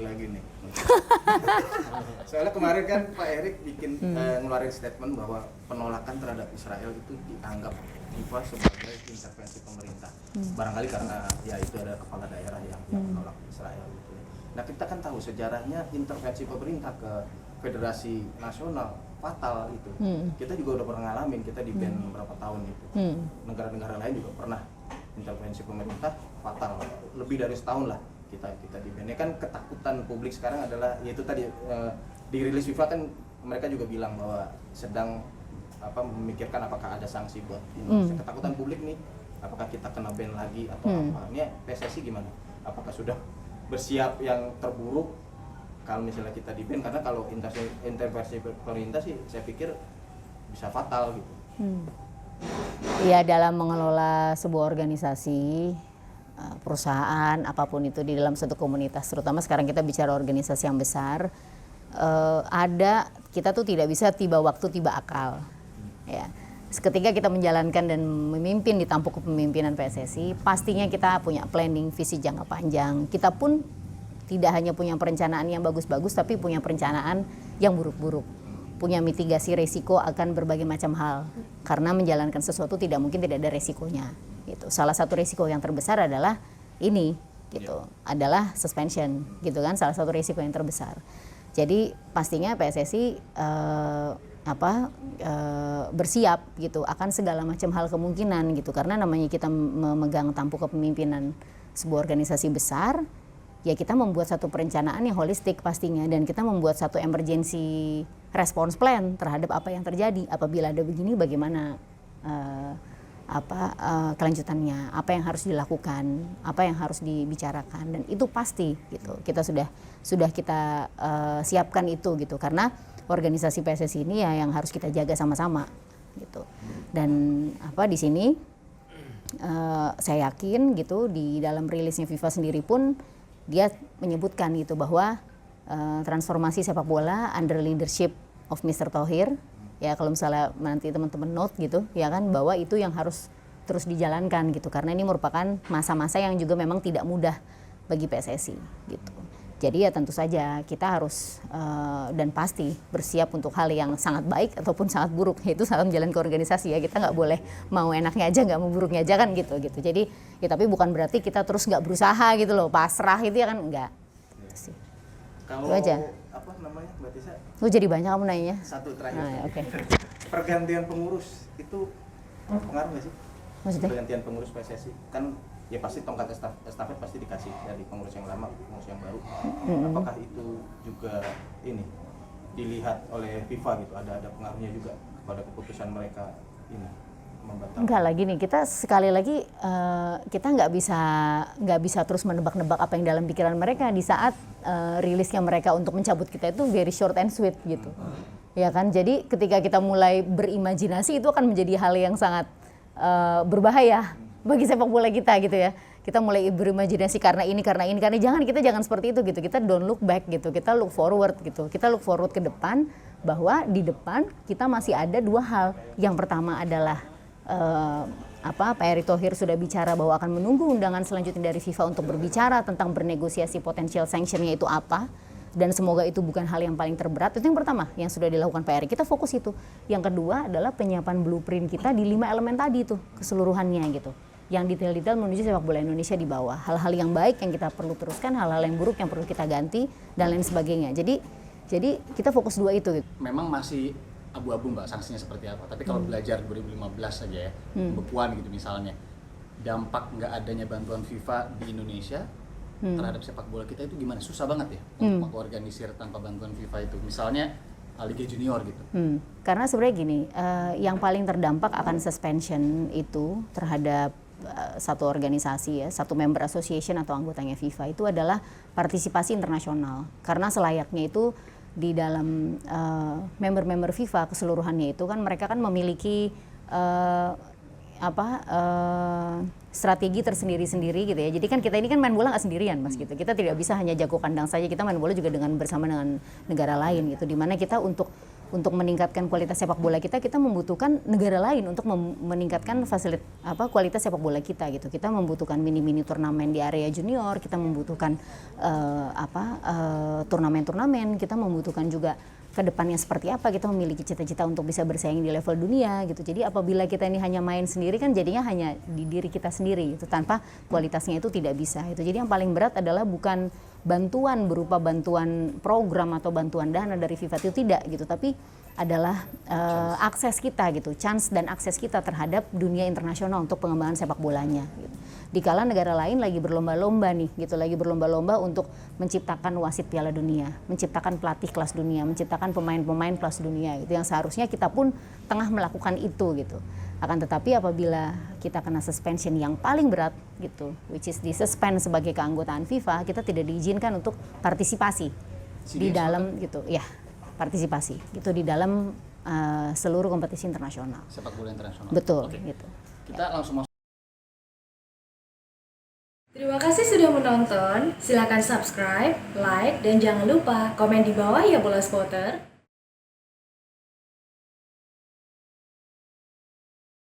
lagi nih. Soalnya kemarin kan Pak Erik bikin ngeluarin statement bahwa penolakan terhadap Israel itu dianggap FIFA sebagai intervensi pemerintah. Barangkali karena ya itu ada kepala daerah yang menolak Israel gitu. Nah, kita kan tahu sejarahnya intervensi pemerintah ke Federasi Nasional fatal itu. Kita juga udah pernah ngalamin, kita di ban beberapa tahun itu. Negara-negara lain juga pernah intervensi pemerintah fatal, lebih dari setahun lah kita di ban. Kan ketakutan publik sekarang adalah yaitu tadi dirilis FIFA kan mereka juga bilang bahwa sedang memikirkan apakah ada sanksi buat Indonesia. Ketakutan publik nih, apakah kita kena ban lagi atau apa? Ini PSSI gimana? Apakah sudah bersiap yang terburuk kalau misalnya kita di ban? Karena kalau intervensi pemerintah sih saya pikir bisa fatal gitu. Ya, dalam mengelola sebuah organisasi, perusahaan, apapun itu di dalam satu komunitas, terutama sekarang kita bicara organisasi yang besar, kita tuh tidak bisa tiba waktu tiba akal. Ya, ketika kita menjalankan dan memimpin di tampuk kepemimpinan PSSI, pastinya kita punya planning visi jangka panjang. Kita pun tidak hanya punya perencanaan yang bagus-bagus, tapi punya perencanaan yang buruk-buruk. Punya mitigasi resiko akan berbagai macam hal. Karena menjalankan sesuatu tidak mungkin tidak ada resikonya. Gitu. Salah satu resiko yang terbesar adalah ini, gitu, adalah suspension, gitu kan, salah satu resiko yang terbesar. Jadi pastinya PSSI bersiap gitu akan segala macam hal kemungkinan gitu, karena namanya kita memegang tampuk kepemimpinan sebuah organisasi besar, ya kita membuat satu perencanaan yang holistik pastinya, dan kita membuat satu emergency response plan terhadap apa yang terjadi apabila ada begini, bagaimana kelanjutannya, apa yang harus dilakukan, apa yang harus dibicarakan, dan itu pasti gitu. Kita sudah kita siapkan itu gitu, karena organisasi PSSI ini ya yang harus kita jaga sama-sama gitu. Dan di sini saya yakin gitu di dalam rilisnya FIFA sendiri pun dia menyebutkan gitu bahwa transformasi sepak bola under leadership of Mr. Thohir. Ya, kalau misalnya nanti teman-teman note gitu, ya kan, bahwa itu yang harus terus dijalankan gitu, karena ini merupakan masa-masa yang juga memang tidak mudah bagi PSSI gitu. Jadi ya tentu saja kita harus dan pasti bersiap untuk hal yang sangat baik ataupun sangat buruk, yaitu saat menjalankan organisasi ya. Kita nggak boleh mau enaknya aja, nggak mau buruknya aja kan gitu. Jadi ya, tapi bukan berarti kita terus nggak berusaha gitu loh, pasrah itu ya kan, enggak. Gitu sih. Kalau itu aja. apa namanya Mbak Tisa? Jadi banyak kamu nanya. Satu terakhir. Okay. Pergantian pengurus itu pengaruh nggak sih? Maksudnya? Pergantian pengurus PSSI kan ya pasti tongkat estafet pasti dikasih dari pengurus yang lama pengurus yang baru. Apakah itu juga ini dilihat oleh FIFA gitu, ada pengaruhnya juga pada keputusan mereka ini membatalkan? Enggak lagi nih, kita sekali lagi kita nggak bisa terus menebak-nebak apa yang dalam pikiran mereka di saat rilisnya mereka untuk mencabut kita itu very short and sweet gitu. Ya kan, jadi ketika kita mulai berimajinasi itu akan menjadi hal yang sangat berbahaya bagi sepak bola kita gitu ya. Kita mulai berimajinasi karena jangan seperti itu gitu. Kita don't look back gitu, kita look forward gitu. Kita look forward ke depan, bahwa di depan kita masih ada dua hal. Yang pertama adalah Pak Erick Thohir sudah bicara bahwa akan menunggu undangan selanjutnya dari FIFA untuk berbicara tentang bernegosiasi potensial sanctionnya itu apa, dan semoga itu bukan hal yang paling terberat. Itu yang pertama yang sudah dilakukan Pak Erick, kita fokus itu. Yang kedua adalah penyiapan blueprint kita di 5 elemen tadi itu keseluruhannya gitu, yang detail-detail menuju sepak bola Indonesia di bawah. Hal-hal yang baik yang kita perlu teruskan, hal-hal yang buruk yang perlu kita ganti, dan lain sebagainya. Jadi kita fokus dua itu gitu. Memang masih abu-abu Mbak sanksinya seperti apa, tapi kalau belajar 2015 saja ya, pembekuan gitu misalnya, dampak nggak adanya bantuan FIFA di Indonesia terhadap sepak bola kita itu gimana? Susah banget ya untuk mengorganisir tanpa bantuan FIFA itu, misalnya Liga Junior gitu. Karena sebenarnya gini, yang paling terdampak akan suspension itu terhadap satu organisasi ya, satu member association atau anggotanya FIFA itu adalah partisipasi internasional. Karena selayaknya itu di dalam member-member FIFA keseluruhannya itu kan mereka kan memiliki strategi tersendiri-sendiri gitu ya. Jadi kan kita ini kan main bola nggak sendirian Mas gitu. Kita tidak bisa hanya jago kandang saja, kita main bola juga bersama dengan negara lain gitu. Dimana kita untuk untuk meningkatkan kualitas sepak bola kita membutuhkan negara lain untuk meningkatkan kualitas sepak bola kita gitu. Kita membutuhkan mini turnamen di area junior, kita membutuhkan turnamen-turnamen, kita membutuhkan juga ke depannya seperti apa, kita memiliki cita-cita untuk bisa bersaing di level dunia gitu. Jadi apabila kita ini hanya main sendiri kan jadinya hanya di diri kita sendiri gitu, tanpa kualitasnya itu tidak bisa gitu. Jadi yang paling berat adalah bukan bantuan berupa bantuan program atau bantuan dana dari FIFA itu tidak gitu, tapi adalah akses kita gitu, chance dan akses kita terhadap dunia internasional untuk pengembangan sepak bolanya gitu. Dikala negara lain lagi berlomba-lomba nih gitu, lagi berlomba-lomba untuk menciptakan wasit Piala Dunia, menciptakan pelatih kelas dunia, menciptakan pemain-pemain kelas dunia gitu, yang seharusnya kita pun tengah melakukan itu gitu. Akan tetapi apabila kita kena suspension yang paling berat gitu, which is disuspend sebagai keanggotaan FIFA, kita tidak diizinkan untuk partisipasi di dalam gitu ya, partisipasi gitu di dalam seluruh kompetisi internasional. Sepak bola internasional. Betul. Oke. Gitu. Kita langsung masuk. Terima kasih sudah menonton. Silakan subscribe, like, dan jangan lupa komen di bawah ya bola spotter.